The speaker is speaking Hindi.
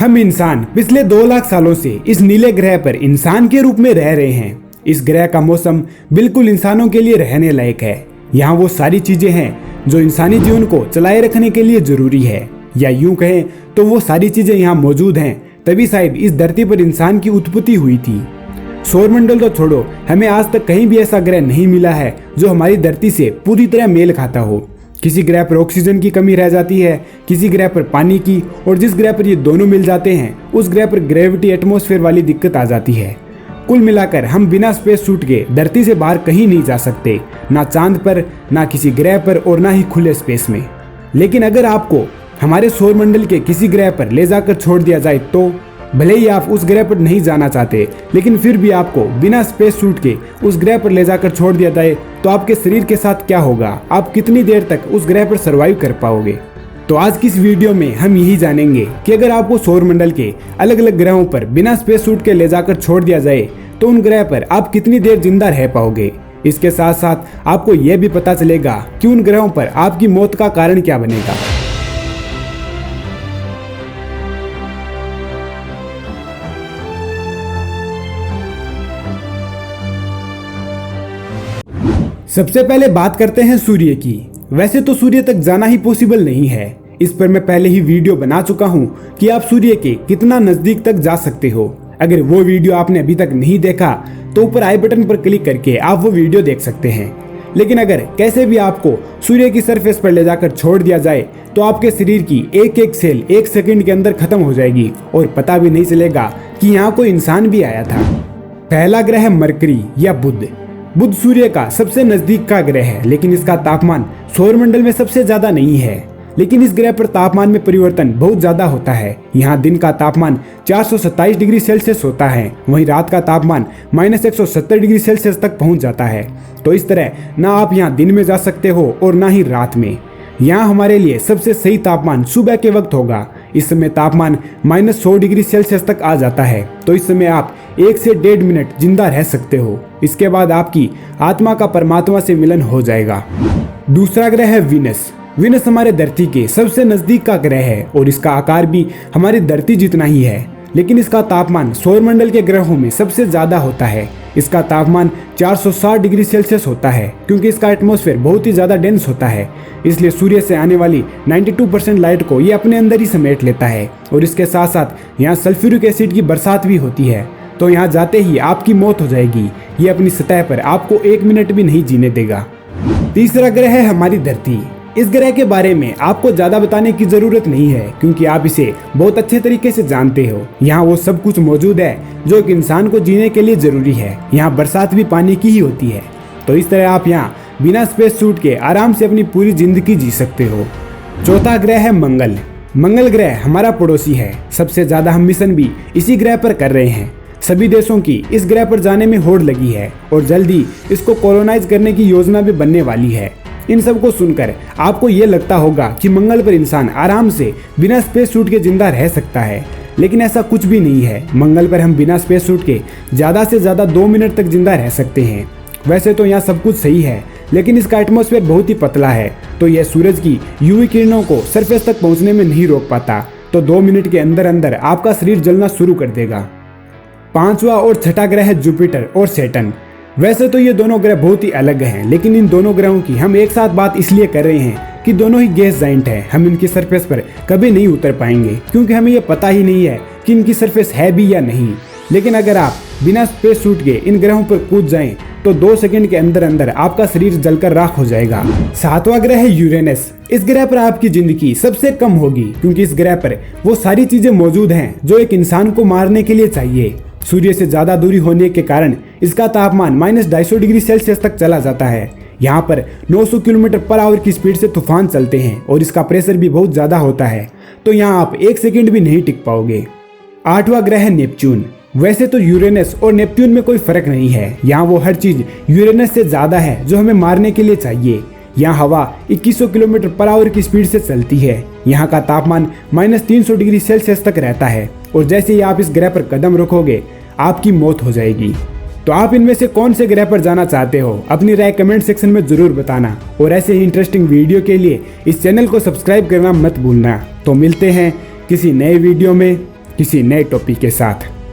हम इंसान पिछले 2 लाख सालों से इस नीले ग्रह पर इंसान के रूप में रह रहे हैं। इस ग्रह का मौसम बिल्कुल इंसानों के लिए रहने लायक है। यहाँ वो सारी चीजें हैं जो इंसानी जीवन को चलाए रखने के लिए जरूरी है, या यूं कहें तो वो सारी चीजें यहाँ मौजूद हैं, तभी शायद इस धरती पर इंसान की उत्पत्ति हुई थी। सौरमंडल तो छोड़ो, हमें आज तक कहीं भी ऐसा ग्रह नहीं मिला है जो हमारी धरती से पूरी तरह मेल खाता हो। किसी ग्रह पर ऑक्सीजन की कमी रह जाती है, किसी ग्रह पर पानी की, और जिस ग्रह पर ये दोनों मिल जाते हैं उस ग्रह पर ग्रेविटी एटमॉस्फेयर वाली दिक्कत आ जाती है। कुल मिलाकर हम बिना स्पेस सूट के धरती से बाहर कहीं नहीं जा सकते, ना चांद पर, ना किसी ग्रह पर, और ना ही खुले स्पेस में। लेकिन अगर आपको हमारे सौरमंडल के किसी ग्रह पर ले जाकर छोड़ दिया जाए तो भले ही आप उस ग्रह पर नहीं जाना चाहते, लेकिन फिर भी आपको बिना स्पेस सूट के उस ग्रह पर ले जाकर छोड़ दिया जाए तो आपके शरीर के साथ क्या होगा, आप कितनी देर तक उस ग्रह पर सरवाइव कर पाओगे। तो आज की इस वीडियो में हम यही जानेंगे कि अगर आपको सौरमंडल के अलग अलग ग्रहों पर बिना स्पेस सूट के ले जाकर छोड़ दिया जाए तो उन ग्रह पर आप कितनी देर जिंदा रह पाओगे। इसके साथ साथ आपको यह भी पता चलेगा कि उन ग्रहों पर आपकी मौत का कारण क्या बनेगा। सबसे पहले बात करते हैं सूर्य की। वैसे तो सूर्य तक जाना ही पॉसिबल नहीं है, इस पर मैं पहले ही वीडियो बना चुका हूं कि आप सूर्य के कितना नजदीक तक जा सकते हो। अगर वो वीडियो आपने अभी तक नहीं देखा तो ऊपर आई बटन पर क्लिक करके आप वो वीडियो देख सकते हैं। लेकिन अगर कैसे भी आपको सूर्य की सरफेस पर ले जाकर छोड़ दिया जाए तो आपके शरीर की एक एक सेल 1 सेकंड के अंदर खत्म हो जाएगी और पता भी नहीं चलेगा कि यहाँ कोई इंसान भी आया था। पहला ग्रह है मरकरी या बुध। बुध सूर्य का सबसे नजदीक का ग्रह है, लेकिन इसका तापमान सौरमंडल में सबसे ज्यादा नहीं है। लेकिन इस ग्रह पर तापमान में परिवर्तन बहुत ज्यादा होता है। यहाँ दिन का तापमान 427 डिग्री सेल्सियस होता है, वहीं रात का तापमान -170 डिग्री सेल्सियस तक पहुंच जाता है। तो इस तरह ना आप यहाँ दिन में जा सकते हो और ना ही रात में। यहाँ हमारे लिए सबसे सही तापमान सुबह के वक्त होगा। इस समय तापमान -100 डिग्री सेल्सियस तक आ जाता है, तो इस समय आप 1 से 1.5 मिनट जिंदा रह सकते हो। इसके बाद आपकी आत्मा का परमात्मा से मिलन हो जाएगा। दूसरा ग्रह है वीनस। वीनस हमारे धरती के सबसे नजदीक का ग्रह है और इसका आकार भी हमारी धरती जितना ही है, लेकिन इसका तापमान सौरमंडल के ग्रहों में सबसे ज्यादा होता है। इसका तापमान 460 डिग्री सेल्सियस होता है, क्योंकि इसका एटमॉस्फेयर बहुत ही ज्यादा डेंस होता है। इसलिए सूर्य से आने वाली 92% लाइट को ये अपने अंदर ही समेट लेता है, और इसके साथ साथ यहाँ सल्फ्यूरिक एसिड की बरसात भी होती है। तो यहाँ जाते ही आपकी मौत हो जाएगी। ये अपनी सतह पर आपको 1 मिनट भी नहीं जीने देगा। तीसरा ग्रह है हमारी धरती। इस ग्रह के बारे में आपको ज्यादा बताने की जरूरत नहीं है, क्योंकि आप इसे बहुत अच्छे तरीके से जानते हो। यहाँ वो सब कुछ मौजूद है जो एक इंसान को जीने के लिए जरूरी है। यहाँ बरसात भी पानी की ही होती है। तो इस तरह आप यहाँ बिना स्पेस सूट के आराम से अपनी पूरी जिंदगी जी सकते हो। चौथा ग्रह है मंगल। मंगल ग्रह हमारा पड़ोसी है। सबसे ज्यादा हम मिशन भी इसी ग्रह पर कर रहे हैं। सभी देशों की इस ग्रह पर जाने में होड़ लगी है और जल्दी इसको कॉलोनाइज करने की योजना भी बनने वाली है। इन सब को सुनकर आपको ये लगता होगा कि मंगल पर इंसान आराम से बिना स्पेस सूट के जिंदा रह सकता है, लेकिन ऐसा कुछ भी नहीं है। मंगल पर हम बिना स्पेस सूट के ज्यादा से ज्यादा 2 मिनट तक जिंदा रह सकते हैं। वैसे तो यहाँ सब कुछ सही है, लेकिन इसका एटमॉस्फेयर बहुत ही पतला है, तो यह सूरज की यूवी किरणों को सरफेस तक पहुंचने में नहीं रोक पाता। तो 2 मिनट के अंदर अंदर आपका शरीर जलना शुरू कर देगा। पांचवा और छठा ग्रह है जुपिटर और सैटर्न। वैसे तो ये दोनों ग्रह बहुत ही अलग हैं, लेकिन इन दोनों ग्रहों की हम एक साथ बात इसलिए कर रहे हैं कि दोनों ही गैस जाइंट हैं। हम इनकी सरफेस पर कभी नहीं उतर पाएंगे, क्योंकि हमें ये पता ही नहीं है कि इनकी सरफेस है भी या नहीं। लेकिन अगर आप बिना स्पेस सूट के इन ग्रहों पर कूद जाएं तो 2 सेकंड के अंदर अंदर आपका शरीर जलकर राख हो जाएगा। सातवां ग्रह है यूरेनस। इस ग्रह पर आपकी जिंदगी सबसे कम होगी, क्योंकि इस ग्रह पर वो सारी चीजें मौजूद हैं जो एक इंसान को मारने के लिए चाहिए। सूर्य से ज्यादा दूरी होने के कारण इसका तापमान -250 डिग्री सेल्सियस तक चला जाता है। यहाँ पर 900 किलोमीटर पर आवर की स्पीड से तूफान चलते हैं और इसका प्रेशर भी बहुत ज्यादा होता है, तो यहाँ आप 1 सेकंड भी नहीं टिक पाओगे। आठवां ग्रह है नेपच्यून। वैसे तो यूरेनस और नेपच्यून में कोई फर्क नहीं है। यहाँ वो हर चीज यूरेनस से ज्यादा है जो हमें मारने के लिए चाहिए। यहाँ हवा 2100 किलोमीटर पर आवर की स्पीड से चलती है। यहाँ का तापमान -300 डिग्री सेल्सियस तक रहता है, और जैसे ही आप इस ग्रह पर कदम रखोगे आपकी मौत हो जाएगी। तो आप इनमें से कौन से ग्रह पर जाना चाहते हो, अपनी राय कमेंट सेक्शन में जरूर बताना। और ऐसे ही इंटरेस्टिंग वीडियो के लिए इस चैनल को सब्सक्राइब करना मत भूलना। तो मिलते हैं किसी नए वीडियो में, किसी नए टॉपिक के साथ।